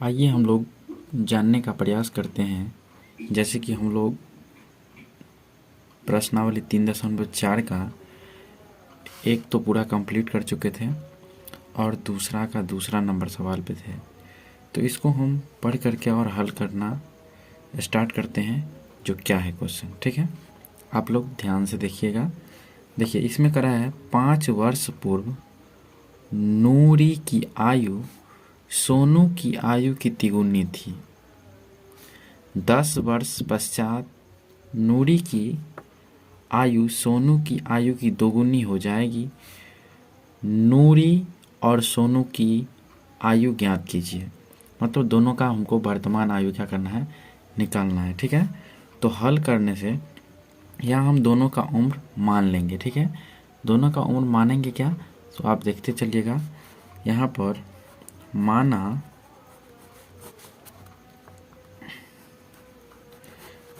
आइए हम लोग जानने का प्रयास करते हैं। जैसे कि हम लोग प्रश्नावली 3.4 का एक तो पूरा कंप्लीट कर चुके थे और दूसरा का दूसरा नंबर सवाल पे थे, तो इसको हम पढ़ करके और हल करना स्टार्ट करते हैं। जो क्या है क्वेश्चन, ठीक है, आप लोग ध्यान से देखिएगा। देखिए इसमें करा है 5 वर्ष पूर्व नूरी की आयु सोनू की आयु की तिगुनी थी। 10 वर्ष पश्चात नूरी की आयु सोनू की आयु की दोगुनी हो जाएगी। नूरी और सोनू की आयु ज्ञात कीजिए। मतलब दोनों का हमको वर्तमान आयु क्या करना है, निकालना है, ठीक है। तो हल करने से यहाँ हम दोनों का उम्र मान लेंगे, ठीक है। दोनों का उम्र मानेंगे क्या, तो आप देखते चलिएगा। यहाँ पर माना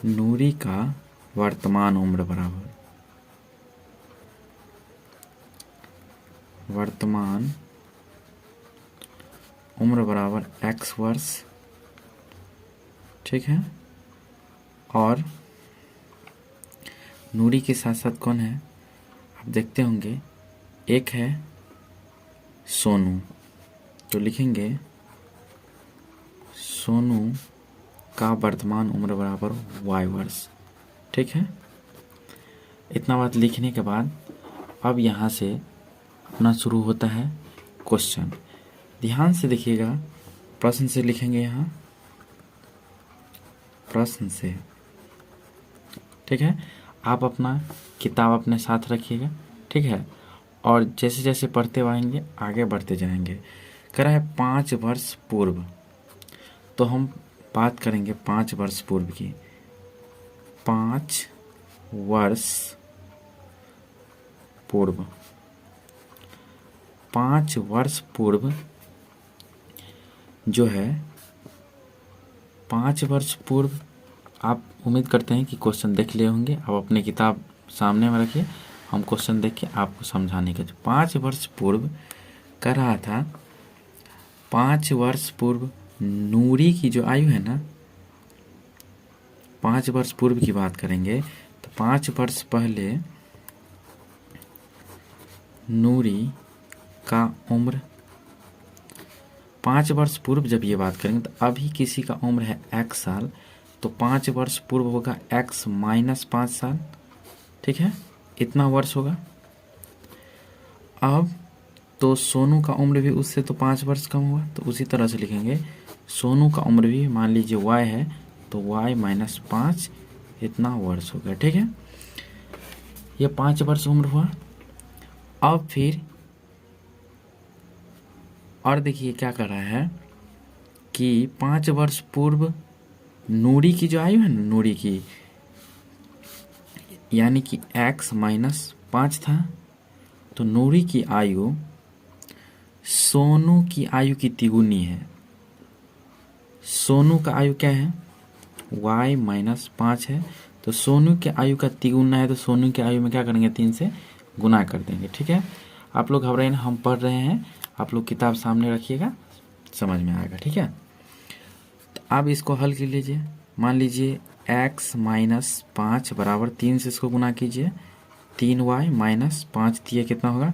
नूरी का वर्तमान उम्र बराबर वर्तमान उम्र बराबर x वर्ष, ठीक है। और नूरी के साथ साथ कौन है, आप देखते होंगे, एक है सोनू, तो लिखेंगे सोनू का वर्तमान उम्र बराबर y वर्ष, ठीक है। इतना बात लिखने के बाद अब यहाँ से अपना शुरू होता है क्वेश्चन। ध्यान से देखिएगा, प्रश्न से लिखेंगे यहाँ, प्रश्न से, ठीक है। आप अपना किताब अपने साथ रखिएगा, ठीक है। और जैसे जैसे पढ़ते आएंगे आगे बढ़ते जाएंगे। कह रहा है 5 वर्ष पूर्व, तो हम बात करेंगे 5 वर्ष पूर्व की। 5 वर्ष पूर्व, 5 वर्ष पूर्व जो है, 5 वर्ष पूर्व, आप उम्मीद करते हैं कि क्वेश्चन देख लिए होंगे। आप अपनी किताब सामने में रखिए, हम क्वेश्चन देख के आपको समझाने के। 5 वर्ष पूर्व कर रहा था, 5 वर्ष पूर्व नूरी की जो आयु है ना, 5 वर्ष पूर्व की बात करेंगे तो 5 वर्ष पहले नूरी का उम्र, 5 वर्ष पूर्व जब ये बात करेंगे तो अभी किसी का उम्र है x साल, तो 5 वर्ष पूर्व होगा x माइनस 5 साल, ठीक है, इतना वर्ष होगा। अब तो सोनू का उम्र भी उससे तो 5 वर्ष कम हुआ, तो उसी तरह से लिखेंगे सोनू का उम्र भी मान लीजिए y है, तो y माइनस 5 इतना वर्ष हो गया, ठीक है। ये 5 वर्ष उम्र हुआ। अब फिर और देखिए क्या कर रहा है कि 5 वर्ष पूर्व नूरी की जो आयु है ना, नूरी की, यानी कि x माइनस 5 था, तो नूरी की आयु सोनू की आयु की तिगुनी है। सोनू का आयु क्या है, y माइनस 5 है, तो सोनू की आयु का तिगुना है, तो सोनू की आयु में क्या करेंगे, 3 से गुना कर देंगे, ठीक है। आप लोग घबराइए ना, हम पढ़ रहे हैं, आप लोग किताब सामने रखिएगा, समझ में आएगा, ठीक है। तो अब इसको हल कर लीजिए। मान लीजिए x माइनस 5 बराबर 3 से इसको गुना कीजिए, 3y माइनस 5 दिए कितना होगा,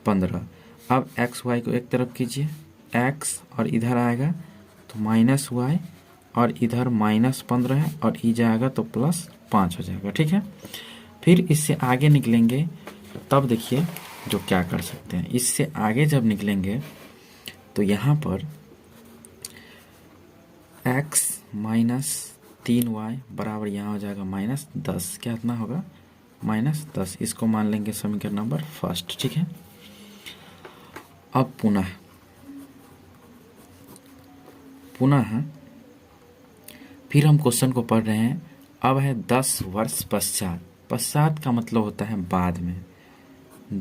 15। अब एक्स वाई को एक तरफ कीजिए, x और इधर आएगा तो माइनस y, और इधर माइनस 15 है, और ई जाएगा तो प्लस 5 हो जाएगा, ठीक है। फिर इससे आगे निकलेंगे तब देखिए जो क्या कर सकते हैं। इससे आगे जब निकलेंगे तो यहाँ पर x माइनस 3y बराबर यहाँ हो जाएगा माइनस 10, क्या इतना होगा, माइनस 10। इसको मान लेंगे समीकरण नंबर फर्स्ट, ठीक है। अब पुनः फिर हम क्वेश्चन को पढ़ रहे हैं। अब है 10 वर्ष पश्चात, पश्चात का मतलब होता है बाद में,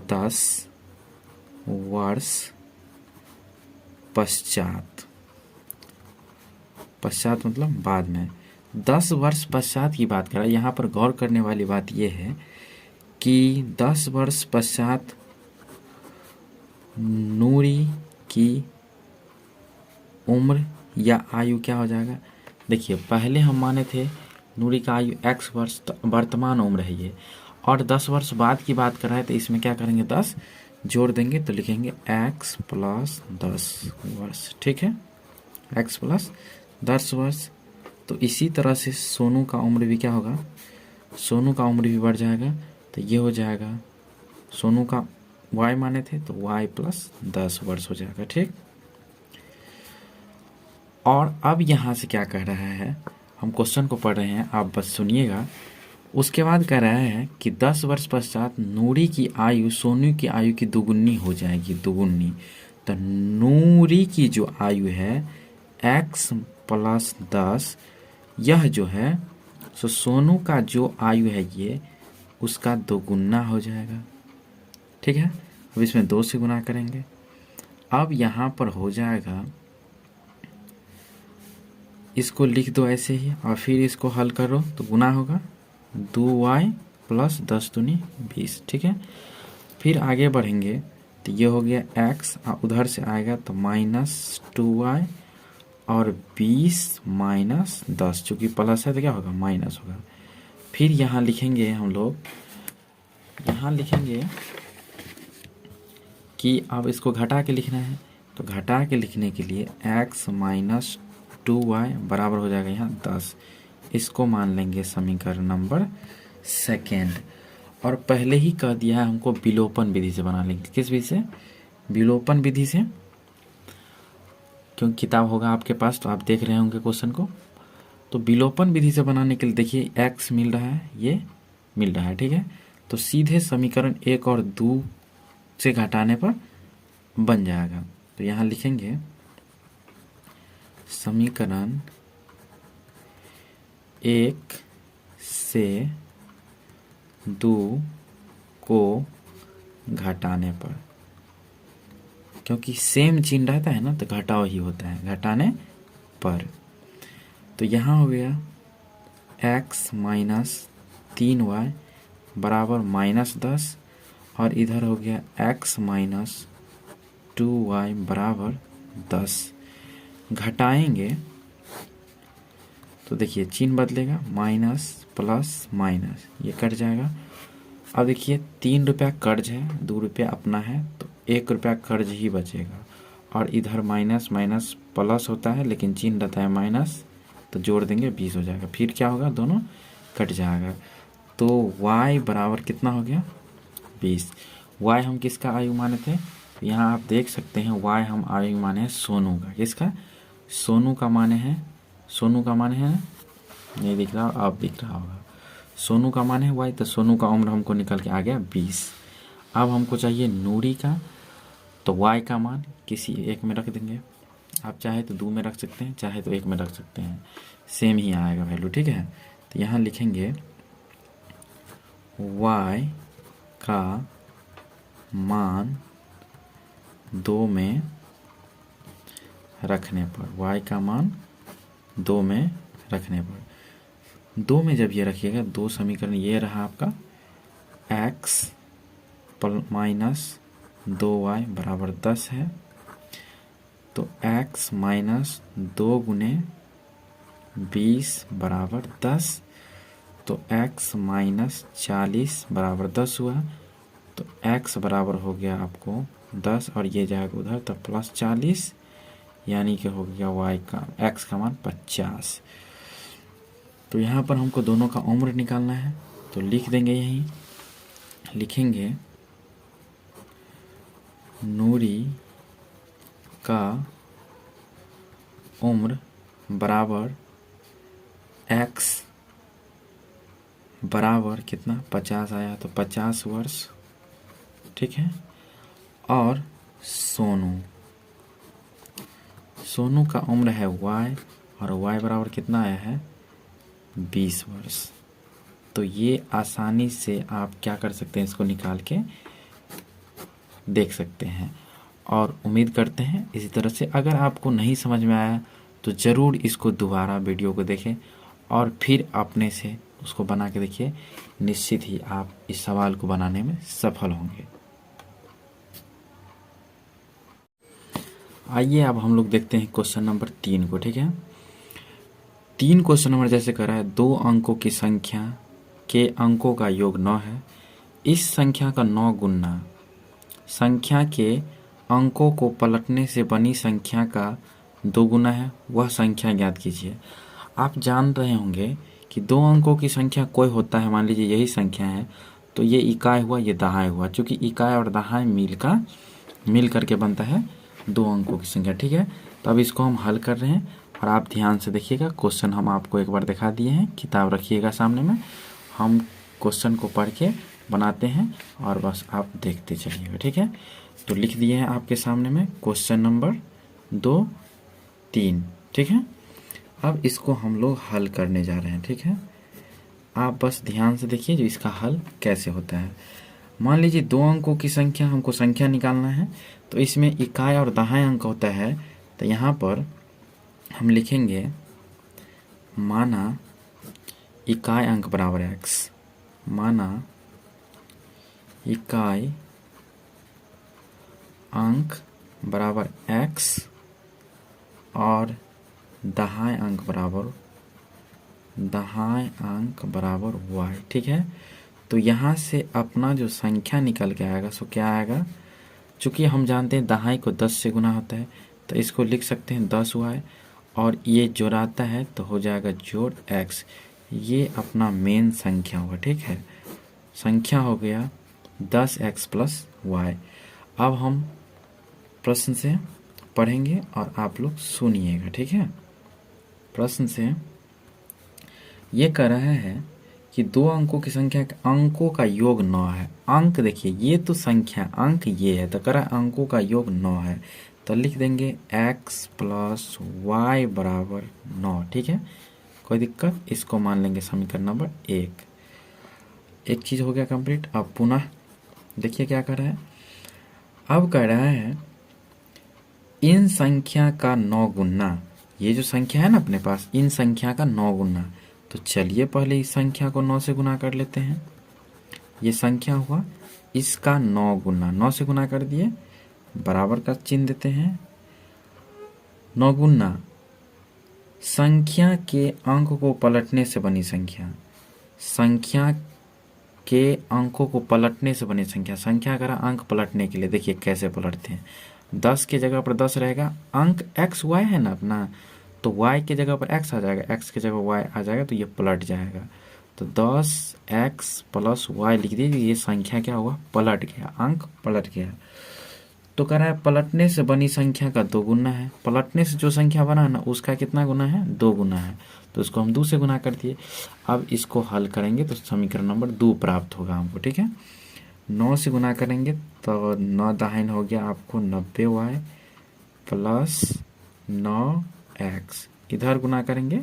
10 वर्ष पश्चात, पश्चात मतलब बाद में। 10 वर्ष पश्चात की बात करें, यहाँ पर गौर करने वाली बात यह है कि 10 वर्ष पश्चात नूरी की उम्र या आयु क्या हो जाएगा, देखिए पहले हम माने थे नूरी का आयु x वर्ष वर्तमान उम्र है ये, और 10 वर्ष बाद की बात कर रहे हैं तो इसमें क्या करेंगे 10 जोड़ देंगे तो लिखेंगे x प्लस 10 वर्ष। ठीक है, x प्लस 10 वर्ष। तो इसी तरह से सोनू का उम्र भी क्या होगा, सोनू का उम्र भी बढ़ जाएगा, तो ये हो जाएगा सोनू का y माने थे तो y प्लस 10 वर्ष हो जाएगा। ठीक, और अब यहाँ से क्या कह रहा है, हम क्वेश्चन को पढ़ रहे हैं, आप बस सुनिएगा। उसके बाद कह रहा है कि 10 वर्ष पश्चात नूरी की आयु सोनू की आयु की दुगुनी हो जाएगी, दुगुनी। तो नूरी की जो आयु है x प्लस 10, यह जो है सो सोनू का जो आयु है ये उसका दोगुना हो जाएगा। ठीक है, अब इसमें 2 से गुना करेंगे। अब यहाँ पर हो जाएगा, इसको लिख दो ऐसे ही और फिर इसको हल करो तो गुना होगा 2y प्लस 10 दूनी 20। ठीक है, फिर आगे बढ़ेंगे तो ये हो गया x, उधर से आएगा तो -2y और 20 माइनस 10, चूँकि प्लस है तो क्या होगा माइनस होगा। फिर यहाँ लिखेंगे हम लोग, यहाँ लिखेंगे कि अब इसको घटा के लिखना है, तो घटा के लिखने के लिए x माइनस 2y बराबर हो जाएगा यहाँ 10। इसको मान लेंगे समीकरण नंबर 2। और पहले ही कह दिया है हमको विलोपन विधि से बना लेंगे। किस विधि से, विलोपन विधि से, क्योंकि किताब होगा आपके पास तो आप देख रहे होंगे क्वेश्चन को। तो विलोपन विधि से बनाने के लिए देखिए x मिल रहा है, ये मिल रहा है। ठीक है, तो सीधे समीकरण 1 और 2 से घटाने पर बन जाएगा। तो यहाँ लिखेंगे समीकरण 1 से 2 को घटाने पर, क्योंकि सेम चिन्ह रहता है ना तो घटाव ही होता है घटाने पर। तो यहाँ हो गया x माइनस 3y बराबर -10, और इधर हो गया x माइनस 2y बराबर 10। घटाएंगे तो देखिए चिन्ह बदलेगा, माइनस प्लस माइनस, ये कट जाएगा। अब देखिए 3 रुपया कर्ज है, 2 रुपया अपना है, तो 1 रुपया कर्ज ही बचेगा। और इधर माइनस माइनस प्लस होता है लेकिन चिन्ह रहता है माइनस, तो जोड़ देंगे 20 हो जाएगा। फिर क्या होगा, दोनों कट जाएगा। तो y बराबर कितना हो गया 20। y हम किसका आयु माने थे, यहाँ आप देख सकते हैं y हम आयु माने हैं सोनू का। किसका, सोनू का माने हैं, सोनू का माने है, नहीं दिख रहा, अब दिख रहा होगा। सोनू का मान है y, तो सोनू का उम्र हमको निकल के आ गया 20। अब हमको चाहिए नूरी का, तो y का मान किसी एक में रख देंगे, आप चाहे तो 2 में रख सकते हैं, चाहे तो 1 में रख सकते हैं, सेम ही आएगा वैल्यू। ठीक है, तो यहाँ लिखेंगे y का मान 2 में रखने पर, y का मान 2 में रखने पर, 2 में जब ये रखिएगा, 2 समीकरण ये रहा आपका x माइनस 2y बराबर 10 है। तो x माइनस 2 गुने 20 बराबर 10, तो x माइनस 40 बराबर 10 हुआ। तो x बराबर हो गया आपको 10 और ये जाएगा उधर, तो प्लस 40, यानी कि हो गया y का x का मान 50। तो यहाँ पर हमको दोनों का उम्र निकालना है, तो लिख देंगे, यहीं लिखेंगे नूरी का उम्र बराबर x बराबर कितना 50 आया, तो 50 वर्ष। ठीक है, और सोनू का उम्र है y, और y बराबर कितना आया है 20 वर्ष। तो ये आसानी से आप क्या कर सकते हैं, इसको निकाल के देख सकते हैं। और उम्मीद करते हैं इसी तरह से, अगर आपको नहीं समझ में आया तो ज़रूर इसको दोबारा वीडियो को देखें और फिर अपने से उसको बना के देखिए, निश्चित ही आप इस सवाल को बनाने में सफल होंगे। आइए अब हम लोग देखते हैं क्वेश्चन नंबर 3 को। ठीक है, 3 क्वेश्चन नंबर जैसे कह रहा है, 2 अंकों की संख्या के अंकों का योग 9 है। इस संख्या का 9 गुना संख्या के अंकों को पलटने से बनी संख्या का 2 गुना है, वह संख्या ज्ञात कीजिए। आप जान रहे होंगे कि 2 अंकों की संख्या कोई होता है, मान लीजिए यही संख्या है, तो ये इकाई हुआ, ये दहाई हुआ। चूंकि इकाई और दहाई मिल करके बनता है 2 अंकों की संख्या। ठीक है, तो अब इसको हम हल कर रहे हैं और आप ध्यान से देखिएगा। क्वेश्चन हम आपको एक बार दिखा दिए हैं, किताब रखिएगा सामने में, हम क्वेश्चन को पढ़ के बनाते हैं और बस आप देखते चलिएगा। ठीक है, तो लिख दिए हैं आपके सामने में क्वेश्चन नंबर 2, 3। ठीक है, अब इसको हम लोग हल करने जा रहे हैं। ठीक है, आप बस ध्यान से देखिए जो इसका हल कैसे होता है। मान लीजिए 2 अंकों की संख्या, हमको संख्या निकालना है, तो इसमें इकाई और दहाई अंक होता है। तो यहाँ पर हम लिखेंगे माना इकाई अंक बराबर x, माना इकाई अंक बराबर x और दहाई अंक बराबर y। ठीक है, तो यहाँ से अपना जो संख्या निकल के आएगा सो क्या आएगा, चूँकि हम जानते हैं दहाई को 10 से गुना होता है, तो इसको लिख सकते हैं 10y, और ये जोड़ाता है तो हो जाएगा जोड़ x। ये अपना मेन संख्या होगा। ठीक है, संख्या हो गया 10x प्लस y। अब हम प्रश्न से पढ़ेंगे और आप लोग सुनिएगा। ठीक है, प्रश्न से ये कह रहा है कि 2 अंकों की संख्या के अंकों का योग 9 है। अंक देखिए, ये तो संख्या अंक ये है, तो कह रहा है अंकों का योग 9 है, तो लिख देंगे x प्लस वाई बराबर 9। ठीक है, कोई दिक्कत, इसको मान लेंगे समीकरण नंबर 1। एक चीज़ हो गया कंप्लीट। अब पुनः देखिए क्या कर रहा है, अब कह रहा है इन संख्या का 9 गुना, ये जो संख्या है ना अपने पास, इन संख्या का 9 गुना। तो चलिए पहले इस संख्या को 9 से गुना कर लेते हैं। ये संख्या हुआ, इसका 9 गुना, 9 से गुना कर दिए, बराबर का चिन्ह देते हैं। 9 गुना संख्या के अंक को पलटने से बनी संख्या, संख्या के अंकों को पलटने से बनी संख्या। संख्या का अंक पलटने के लिए देखिए कैसे पलटते हैं। 10 के जगह पर 10 रहेगा, अंक x y है ना अपना, तो y के जगह पर x आ जाएगा, x के जगह y आ जाएगा, तो ये पलट जाएगा। तो 10x प्लस y लिख दीजिए, ये संख्या क्या हुआ, पलट गया, अंक पलट गया। तो कह रहा है पलटने से बनी संख्या का 2 गुना है। पलटने से जो संख्या बना है ना, उसका कितना गुना है, 2 गुना है, तो इसको हम 2 से गुना कर दिए। अब इसको हल करेंगे तो समीकरण नंबर 2 प्राप्त होगा हमको। ठीक है, 9 से गुना करेंगे तो 9 दाहिन हो गया आपको 90y प्लस 9x, इधर गुना करेंगे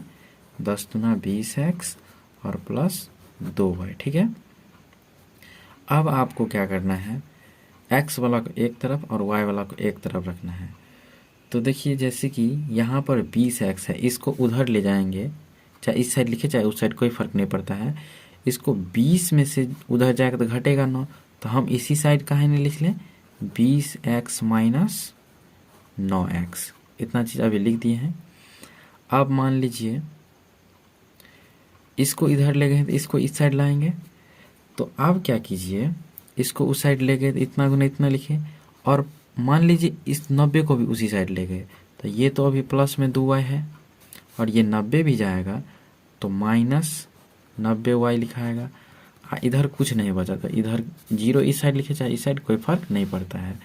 10 दूना 20x और प्लस 2y। ठीक है, अब आपको क्या करना है, x वाला को एक तरफ और y वाला को एक तरफ रखना है। तो देखिए जैसे कि यहाँ पर 20x है, इसको उधर ले जाएंगे, चाहे इस साइड लिखे चाहे उस साइड, कोई फ़र्क नहीं पड़ता है। इसको 20 में से उधर जाएगा तो घटेगा 9, तो हम इसी साइड काहे नहीं लिख लें, 20x माइनस 9x, इतना चीज़ अभी लिख दिए हैं। अब मान लीजिए इसको इधर ले गए तो इसको इस साइड लाएंगे, तो अब क्या कीजिए, इसको उस साइड ले गए तो इतना गुना इतना लिखे, और मान लीजिए इस 90 को भी उसी साइड ले गए, तो ये तो अभी प्लस में 2y है, और ये 90 भी जाएगा तो माइनस 90y लिखाएगा। इधर कुछ नहीं बचा, तो इधर 0 इस साइड लिखे चाहे इस साइड, कोई फर्क नहीं पड़ता है।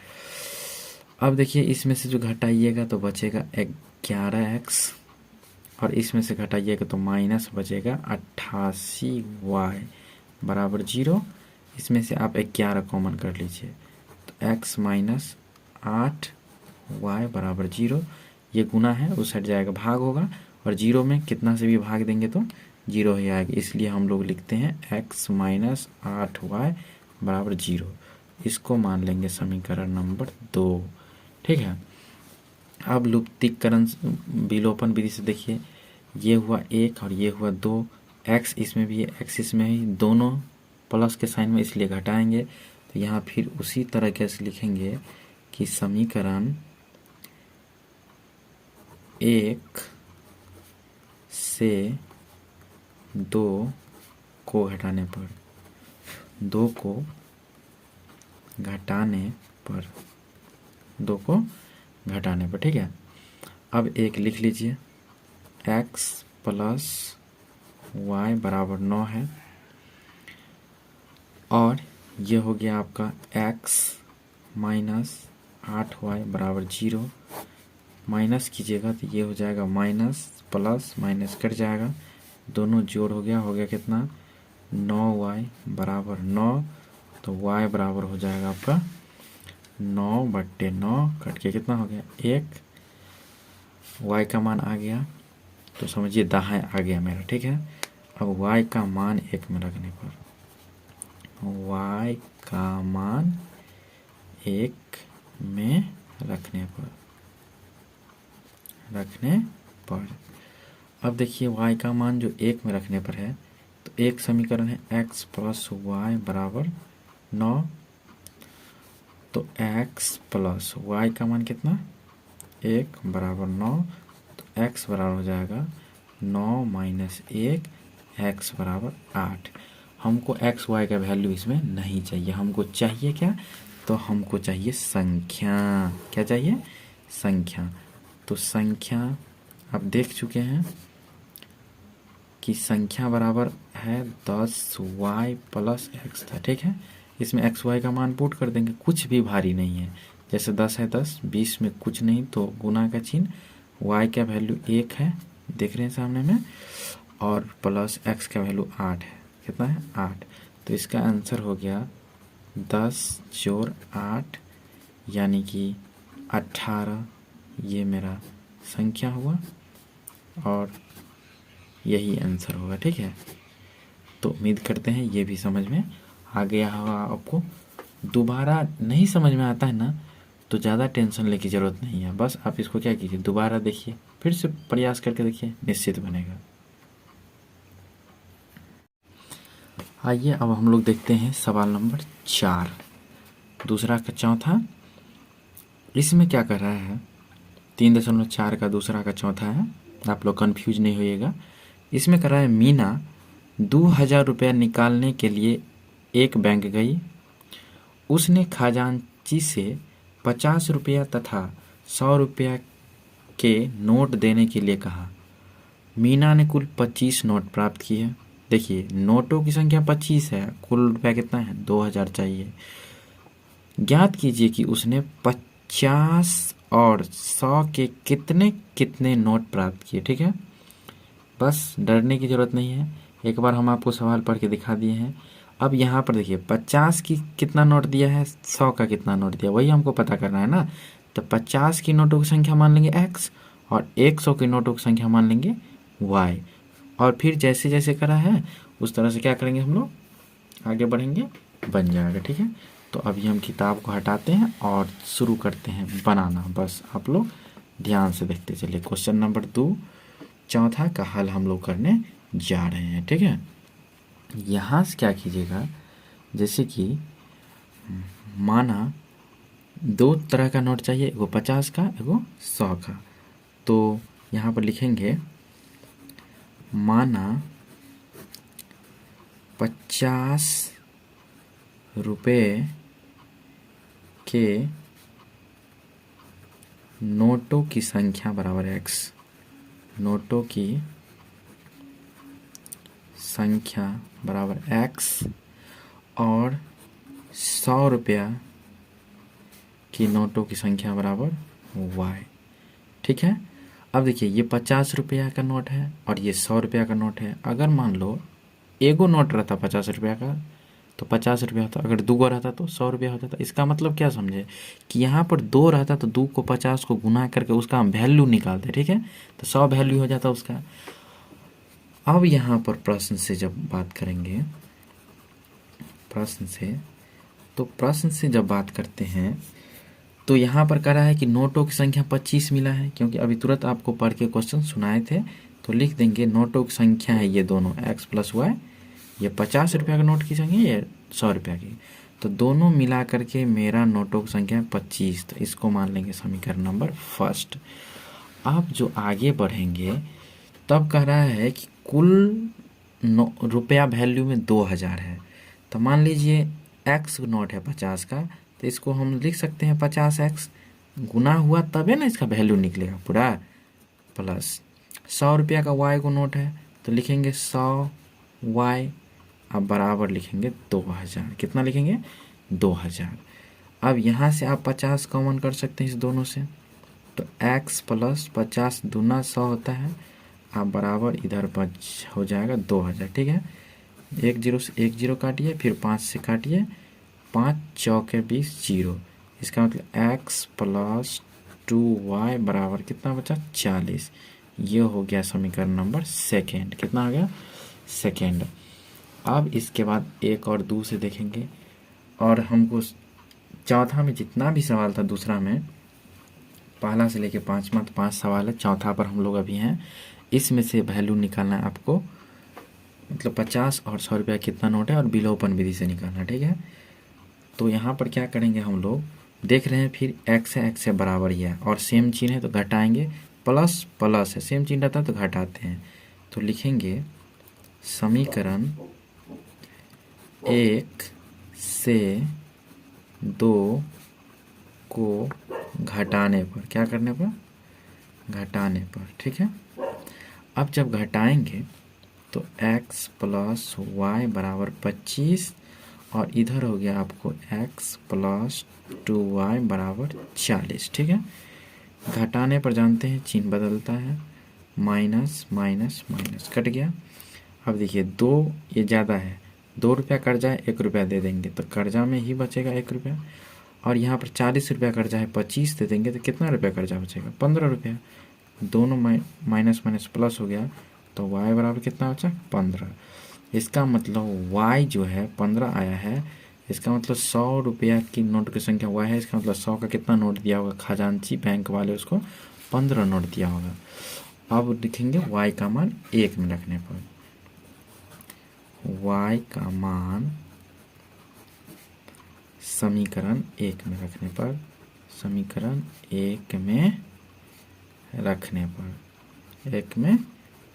अब देखिए इसमें से जो घटाइएगा तो बचेगा 11x, और इसमें से घटाइएगा तो माइनस बचेगा 88y बराबर 0। इसमें से आप 11 कॉमन कर लीजिए, तो x माइनस 8y बराबर 0। ये गुना है, उस साइड जाएगा भाग होगा, और 0 में कितना से भी भाग देंगे तो 0 ही आएगा, इसलिए हम लोग लिखते हैं x माइनस 8y बराबर 0। इसको मान लेंगे समीकरण नंबर 2। ठीक है, अब लुप्तीकरण विलोपन विधि से देखिए, ये हुआ 1 और ये हुआ 2, x इसमें भी है, x इसमें ही, दोनों प्लस के साइन में, इसलिए घटाएंगे। तो यहाँ फिर उसी तरीके से लिखेंगे कि समीकरण 1 से 2 को घटाने पर, 2 को घटाने पर, 2 को घटाने पर, ठीक है। अब एक लिख लीजिए, x प्लस वाई बराबर 9 है, और ये हो गया आपका x माइनस 8y बराबर 0। माइनस कीजिएगा तो ये हो जाएगा माइनस, प्लस माइनस कट जाएगा, दोनों जोड़ हो गया कितना, 9y बराबर 9। तो y बराबर हो जाएगा आपका 9/9, कट के कितना हो गया 1। y का मान आ गया तो समझिए दाएं आ गया मेरा, ठीक है। अब y का मान 1 में रखने पर, y का मान 1 में रखने पर, अब देखिए y का मान जो 1 में रखने पर है, तो एक समीकरण है x प्लस वाई बराबर 9। तो x प्लस वाई का मान कितना, 1 बराबर 9। तो x बराबर हो जाएगा 9 माइनस 1, x बराबर 8। हमको x y का वैल्यू इसमें नहीं चाहिए, हमको चाहिए क्या, तो हमको चाहिए संख्या। क्या चाहिए, संख्या। तो संख्या आप देख चुके हैं कि संख्या बराबर है 10y प्लस x था, ठीक है। इसमें x y का मान पुट कर देंगे, कुछ भी भारी नहीं है, जैसे 10 है 10, 20 में कुछ नहीं तो गुना का चिन्ह, y का वैल्यू 1 है, देख रहे हैं सामने में, और प्लस x का वैल्यू 8 है, कितना है 8। तो इसका आंसर हो गया 10 जोड़ 8 यानी कि 18, ये मेरा संख्या हुआ और यही आंसर होगा, ठीक है। तो उम्मीद करते हैं ये भी समझ में आ गया होगा आपको। दोबारा नहीं समझ में आता है ना, तो ज़्यादा टेंशन लेने की ज़रूरत नहीं है, बस आप इसको क्या कीजिए, दोबारा देखिए, फिर से प्रयास करके देखिए, निश्चित बनेगा। आइए अब हम लोग देखते हैं सवाल नंबर 4, दूसरा का चौथा। इसमें क्या कर रहा है, 3.4 का दूसरा का चौथा है, आप लोग कंफ्यूज नहीं होइएगा। इसमें कर रहा है मीना 2000 रुपया निकालने के लिए एक बैंक गई, उसने खजांची से 50 रुपया तथा 100 रुपया के नोट देने के लिए कहा। मीना ने कुल 25 नोट प्राप्त किए। देखिए नोटों की संख्या 25 है, कुल रुपया कितना है, 2000 चाहिए। ज्ञात कीजिए कि उसने 50 और 100 के कितने कितने नोट प्राप्त किए, ठीक है। बस डरने की ज़रूरत नहीं है, एक बार हम आपको सवाल पढ़ के दिखा दिए हैं। अब यहाँ पर देखिए 50 की कितना नोट दिया है, 100 का कितना नोट दिया, वही हमको पता करना है ना। तो 50 की नोटों की संख्या मान लेंगे x और 100 की नोटों की संख्या मान लेंगे y, और फिर जैसे जैसे करा है उस तरह से क्या करेंगे हम लोग, आगे बढ़ेंगे, बन जाएगा, ठीक है। तो अभी हम किताब को हटाते हैं और शुरू करते हैं बनाना, बस आप लोग ध्यान से देखते चलिए। क्वेश्चन नंबर 2 चौथा का हल हम लोग करने जा रहे हैं, ठीक है। यहाँ से क्या कीजिएगा, जैसे कि माना 2 तरह का नोट चाहिए, एगो 50 का एगो 100 का। तो यहाँ पर लिखेंगे माना 50 रुपये के नोटों की संख्या बराबर x, नोटों की संख्या बराबर x, और 100 रुपया की नोटों की संख्या बराबर y, ठीक है। अब देखिए ये 50 रुपया का नोट है और ये 100 रुपया का नोट है। अगर मान लो एगो नोट रहता 50 रुपया का तो 50 रुपया होता, अगर 2 रहता तो 100 रुपया होता था। इसका मतलब क्या समझे कि यहाँ पर 2 रहता तो 2 को 50 को गुना करके उसका हम वैल्यू निकालते, ठीक है, तो 100 वैल्यू हो जाता उसका। अब यहाँ पर प्रश्न से जब बात करेंगे, प्रश्न से जब बात करते हैं तो यहाँ पर कह रहा है कि नोटों की संख्या 25 मिला है, क्योंकि अभी तुरंत आपको पढ़ के क्वेश्चन सुनाए थे। तो लिख देंगे नोटों की संख्या है ये दोनों x प्लस वाई, ये 50 रुपया का नोट की संख्या, ये 100 रुपया की, तो दोनों मिला करके मेरा नोटों की संख्या है 25। तो इसको मान लेंगे समीकरण नंबर फर्स्ट। अब जो आगे बढ़ेंगे तब कह रहा है कि कुल रुपया वैल्यू में 2000 है। तो मान लीजिए एक्स नोट है 50 का, तो इसको हम लिख सकते हैं 50x गुना हुआ तबे ना इसका वैल्यू निकलेगा पूरा, प्लस 100 रुपया का वाई को नोट है तो लिखेंगे 100 वाई, अब बराबर लिखेंगे 2000। कितना लिखेंगे? 2000। अब यहाँ से आप 50 कॉमन कर सकते हैं इस दोनों से, तो x प्लस 50 दूना 100 होता है, आप बराबर इधर बच हो जाएगा 2000। ठीक है, 10 से 10 काटिए, फिर 5 से काटिए, 5 चौके 20 0। इसका मतलब x प्लस 2y बराबर कितना बचा? 40। ये हो गया समीकरण नंबर सेकेंड। कितना आ गया? सेकेंड। अब इसके बाद एक और दो से देखेंगे, और हमको चौथा में जितना भी सवाल था, दूसरा में पहला से लेके पाँचवा, तो 5 सवाल है, चौथा पर हम लोग अभी हैं। इसमें से वैल्यू निकालना है आपको, मतलब 50 और 100 रुपया कितना नोट है और विलोपन विधि से निकालना। ठीक है, तो यहाँ पर क्या करेंगे हम लोग, देख रहे हैं फिर x है, x से बराबर ही है और सेम चिन्ह है तो घटाएंगे, प्लस प्लस है, सेम चिन्ह रहता है तो घटाते हैं। तो लिखेंगे समीकरण 1 से 2 को घटाने पर, क्या करने पर? घटाने पर। ठीक है, अब जब घटाएंगे तो x प्लस वाई बराबर 25, और इधर हो गया आपको x प्लस 2y बराबर 40। ठीक है, घटाने पर जानते हैं चिन्ह बदलता है, माइनस माइनस माइनस कट गया। अब देखिए 2 ये ज़्यादा है, 2 रुपया कर्जा है, 1 रुपया दे देंगे तो कर्जा में ही बचेगा 1 रुपया, और यहाँ पर 40 रुपया कर्जा है, 25 दे देंगे तो कितना रुपया कर्जा बचेगा? 15 रुपया। दोनों माइनस माइनस प्लस हो गया, तो y बराबर कितना बचा? 15। इसका मतलब y जो है 15 आया है। इसका मतलब 100 रुपया की नोट की संख्या y है, इसका मतलब 100 का कितना नोट दिया होगा खजांची बैंक वाले, उसको 15 नोट दिया होगा। अब लिखेंगे y का मान 1 में रखने पर, y का मान समीकरण 1 में रखने पर, समीकरण 1 में रखने पर, 1 में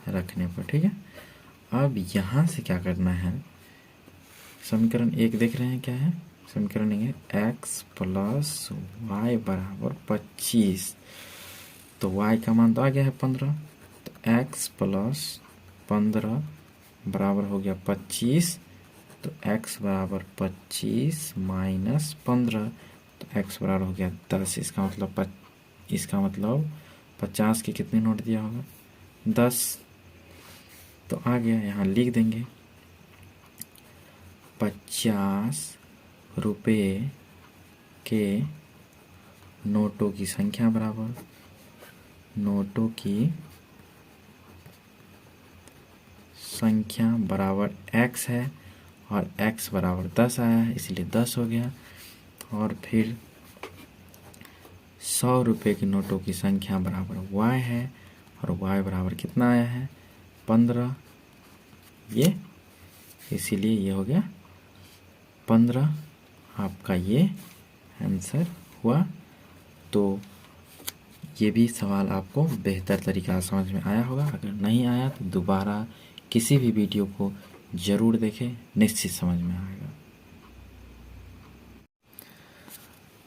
रखने पर। ठीक है, अब यहाँ से क्या करना है, समीकरण 1 देख रहे हैं क्या है? समीकरण 1 है x प्लस वाई बराबर 25, तो y का मान तो आ गया है 15, तो x प्लस 15 बराबर हो गया 25, तो x बराबर 25 माइनस 15, तो x बराबर हो गया 10। इसका मतलब 50 के कितने नोट दिया होगा? 10। तो आ गया, यहाँ लिख देंगे 50 रुपये के नोटों की संख्या बराबर, नोटों की संख्या बराबर x है, और x बराबर 10 आया है इसलिए 10 हो गया। और फिर 100 रुपये की नोटों की संख्या बराबर y है, और y बराबर कितना आया है? 15, ये इसीलिए ये हो गया 15। आपका ये आंसर हुआ। तो ये भी सवाल आपको बेहतर तरीक़ा से समझ में आया होगा। अगर नहीं आया तो दोबारा किसी भी वीडियो को ज़रूर देखें, निश्चित समझ में आएगा।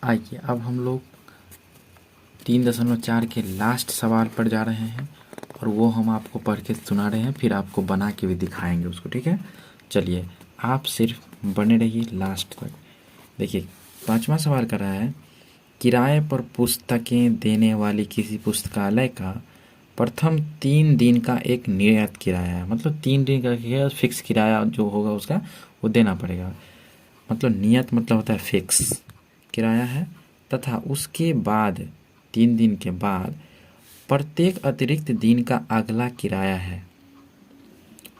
आइए अब हम लोग 3.4 के लास्ट सवाल पर जा रहे हैं, और वो हम आपको पढ़ के सुना रहे हैं, फिर आपको बना के भी दिखाएंगे उसको। ठीक है, चलिए आप सिर्फ बने रहिए लास्ट तक। देखिए 5वां सवाल कर रहा है, किराए पर पुस्तकें देने वाली किसी पुस्तकालय का प्रथम 3 दिन का एक नियत किराया है। मतलब 3 दिन का फिक्स किराया जो होगा उसका वो देना पड़ेगा। मतलब नियत मतलब होता है फिक्स किराया है, तथा उसके बाद 3 दिन के बाद प्रत्येक अतिरिक्त दिन का अगला किराया है,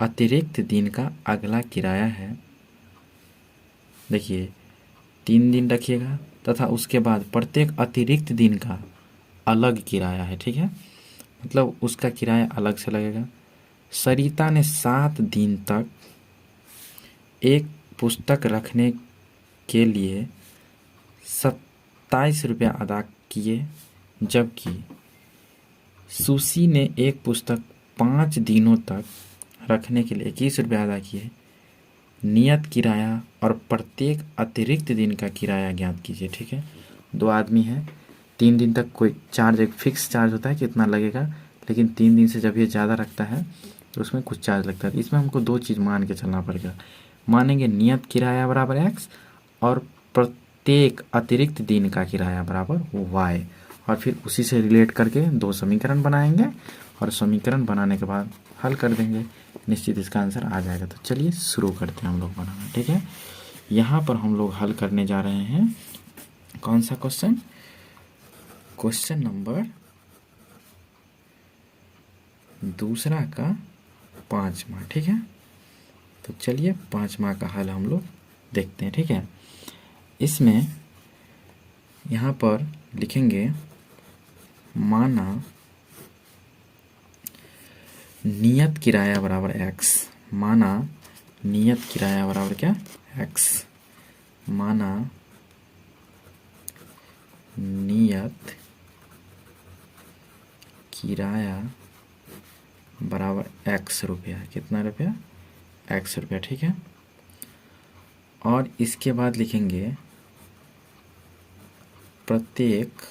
अतिरिक्त दिन का अगला किराया है। देखिए 3 दिन रखिएगा, तथा उसके बाद प्रत्येक अतिरिक्त दिन का अलग किराया है। ठीक है, मतलब उसका किराया अलग से लगेगा। सरिता ने 7 दिन तक एक पुस्तक रखने के लिए 27 रुपया अदा किए, जबकि सुशी ने एक पुस्तक 5 दिनों तक रखने के लिए 21 रुपये अदा किए। नियत किराया और प्रत्येक अतिरिक्त दिन का किराया ज्ञात कीजिए। ठीक है, 2 आदमी हैं, 3 दिन तक कोई चार्ज, एक फिक्स चार्ज होता है कितना लगेगा, लेकिन 3 दिन से जब ये ज़्यादा रखता है तो उसमें कुछ चार्ज लगता है। इसमें हमको 2 चीज़ मान के चलना पड़ेगा। मानेंगे नियत किराया बराबर x और प्रत्येक अतिरिक्त दिन का किराया बराबर y, और फिर उसी से रिलेट करके 2 समीकरण बनाएंगे और समीकरण बनाने के बाद हल कर देंगे, निश्चित इसका आंसर आ जाएगा। तो चलिए शुरू करते हैं हम लोग बनाना। ठीक है, यहाँ पर हम लोग हल करने जा रहे हैं कौन सा क्वेश्चन, क्वेश्चन नंबर 2 का 5वां। ठीक है, तो चलिए 5वां का हल हम लोग देखते हैं। ठीक है, इसमें यहाँ पर लिखेंगे माना नियत किराया बराबर x, माना नियत किराया बराबर क्या x, माना नियत किराया बराबर x रुपया, कितना रुपया, x रुपया। ठीक है, और इसके बाद लिखेंगे प्रत्येक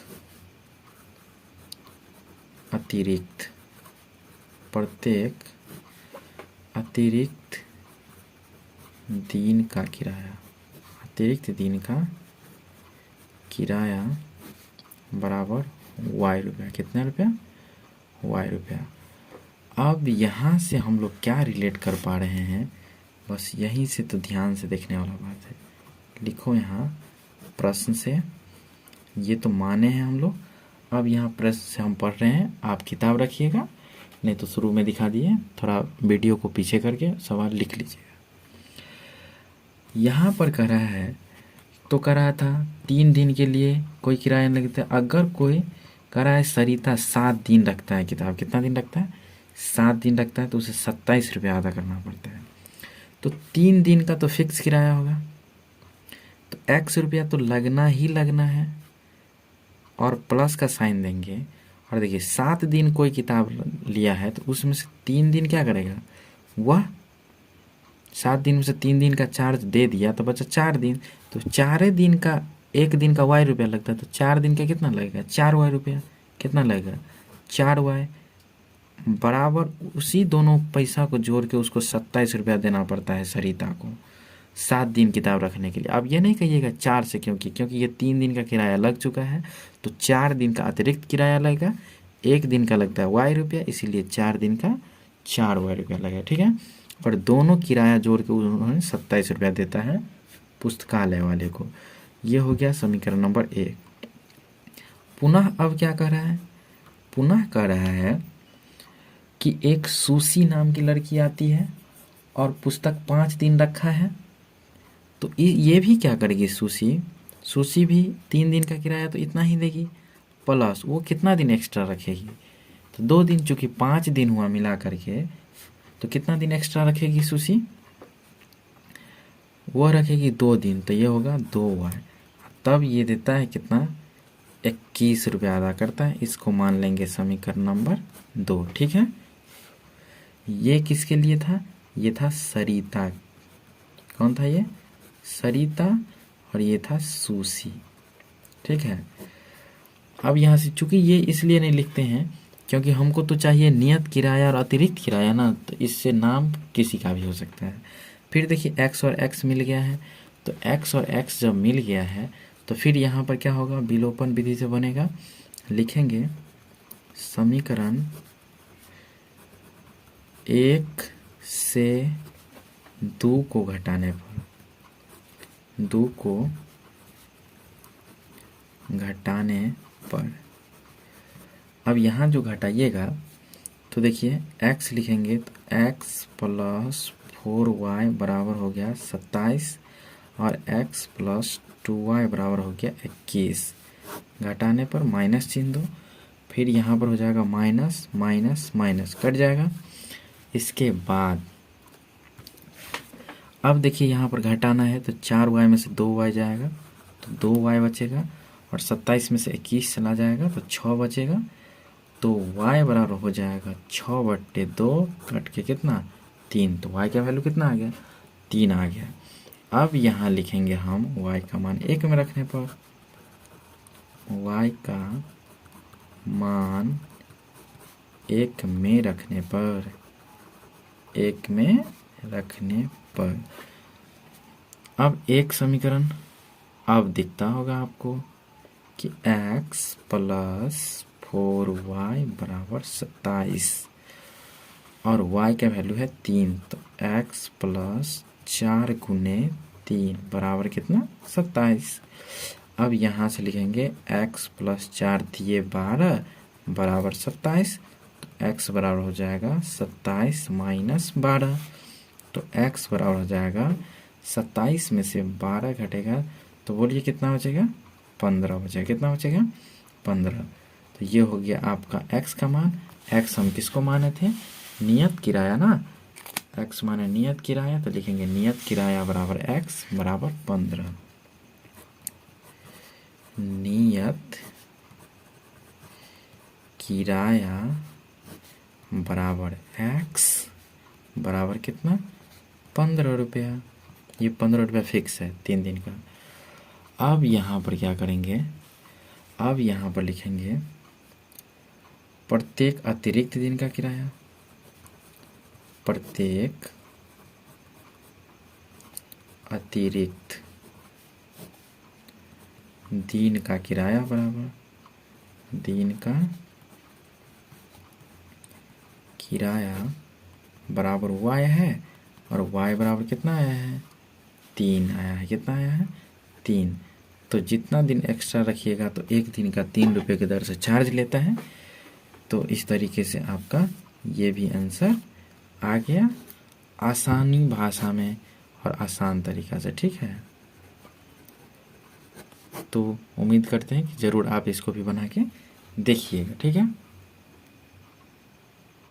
अतिरिक्त, प्रत्येक अतिरिक्त दिन का किराया, अतिरिक्त दिन का किराया बराबर y रुपया, कितना रुपया, y रुपया। अब यहाँ से हम लोग क्या रिलेट कर पा रहे हैं, बस यहीं से तो ध्यान से देखने वाला बात है। लिखो यहाँ प्रश्न से, ये तो माने हैं हम लोग। अब यहाँ प्रश्न से हम पढ़ रहे हैं, आप किताब रखिएगा, नहीं तो शुरू में दिखा दिए, थोड़ा वीडियो को पीछे करके सवाल लिख लीजिएगा। यहाँ पर कह रहा है, तो कह रहा था 3 दिन के लिए कोई किराया नहीं लगता। अगर कोई कह रहा है सरिता 7 दिन रखता है किताब, कितना दिन रखता है, 7 दिन रखता है, तो उसे 27 रुपये अदा करना पड़ता है। तो 3 दिन का तो फिक्स किराया होगा, तो x रुपया तो लगना ही लगना है, और प्लस का साइन देंगे। और देखिए 7 दिन कोई किताब लिया है तो उसमें से 3 दिन क्या करेगा, वह 7 दिन में से 3 दिन का चार्ज दे दिया तो बचा 4 दिन। तो 4 दिन का, 1 दिन का y रुपया लगता है, तो 4 दिन का कितना लगेगा, 4y रुपया, कितना लगेगा, 4y बराबर उसी दोनों पैसा को जोड़ के उसको 27 रुपया देना पड़ता है सरिता को 7 दिन किताब रखने के लिए। अब ये नहीं कहिएगा 4 से, क्योंकि ये 3 दिन का किराया लग चुका है, तो 4 दिन का अतिरिक्त किराया लगेगा। 1 दिन का लगता है y रुपया, इसीलिए 4 दिन का 4y रुपया लगेगा। ठीक है, और दोनों किराया जोड़ के उन्होंने 27 रुपया देता है पुस्तकालय वाले को। ये हो गया समीकरण नंबर 1। पुनः अब क्या कह रहा है, पुनः कह रहा है कि एक सुशी नाम की लड़की आती है और पुस्तक 5 दिन रखा है, तो ये भी क्या करेगी, सुशी भी 3 दिन का किराया तो इतना ही देगी, प्लस वो कितना दिन एक्स्ट्रा रखेगी, तो 2 दिन, चूँकि 5 दिन हुआ मिला करके, तो कितना दिन एक्स्ट्रा रखेगी सुशी, वो रखेगी 2 दिन, तो ये होगा 2y। तब ये देता है कितना, 21 रुपया अदा करता है। इसको मान लेंगे समीकरण नंबर 2। ठीक है, ये किसके लिए था, ये था सरिता, कौन था ये, सरिता, और ये था सुशी। ठीक है, अब यहाँ से चूंकि ये इसलिए नहीं लिखते हैं क्योंकि हमको तो चाहिए नियत किराया और अतिरिक्त किराया ना, तो इससे नाम किसी का भी हो सकता है। फिर देखिए x और x मिल गया है, तो x और x जब मिल गया है तो फिर यहाँ पर क्या होगा, विलोपन विधि से बनेगा। लिखेंगे समीकरण 1 से 2 को घटाने पर, 2 को घटाने पर, अब यहाँ जो घटाइएगा तो देखिए x लिखेंगे तो x प्लस 4y बराबर हो गया 27, और x प्लस 2y बराबर हो गया 21। घटाने पर माइनस चिन्ह दो, फिर यहाँ पर हो जाएगा माइनस माइनस माइनस, कट जाएगा। इसके बाद अब देखिए यहाँ पर घटाना है तो 4y में से 2y जाएगा तो 2y बचेगा, और 27 में से 21 चला जाएगा तो 6 बचेगा, तो y बराबर हो जाएगा 6/2 कट के कितना 3। तो y का वैल्यू कितना आ गया 3 आ गया। अब यहाँ लिखेंगे हम y का मान 1 में रखने पर, y का मान 1 में रखने पर, 1 में रखने पर अब एक समीकरण अब दिखता होगा आपको कि x प्लस 4y बराबर 27 और y का वैल्यू है 3। तो x प्लस 4 गुने 3 बराबर कितना 27। अब यहाँ से लिखेंगे x प्लस 4 दिए 12 बराबर 27। तो x बराबर हो जाएगा 27 माइनस 12। तो x बराबर हो जाएगा 27 में से 12 घटेगा तो बोलिए कितना बचेगा 15 बचेगा। कितना बचेगा 15। तो ये हो गया आपका x का मान। x हम किसको माने थे नियत किराया ना, x माने नियत किराया। तो लिखेंगे नियत किराया बराबर x बराबर 15। नियत किराया बराबर x बराबर कितना 15 रुपया। ये 15 रुपया फिक्स है 3 दिन का। अब यहाँ पर क्या करेंगे, अब यहाँ पर लिखेंगे प्रत्येक अतिरिक्त दिन का किराया, प्रत्येक अतिरिक्त दिन का किराया बराबर दिन का किराया बराबर y है और y बराबर कितना आया है 3 आया है। कितना आया है 3। तो जितना दिन एक्स्ट्रा रखिएगा तो एक दिन का 3 रुपये की दर से चार्ज लेता है। तो इस तरीके से आपका ये भी आंसर आ गया आसानी भाषा में और आसान तरीक़ा से। ठीक है, तो उम्मीद करते हैं कि ज़रूर आप इसको भी बना के देखिएगा। ठीक है।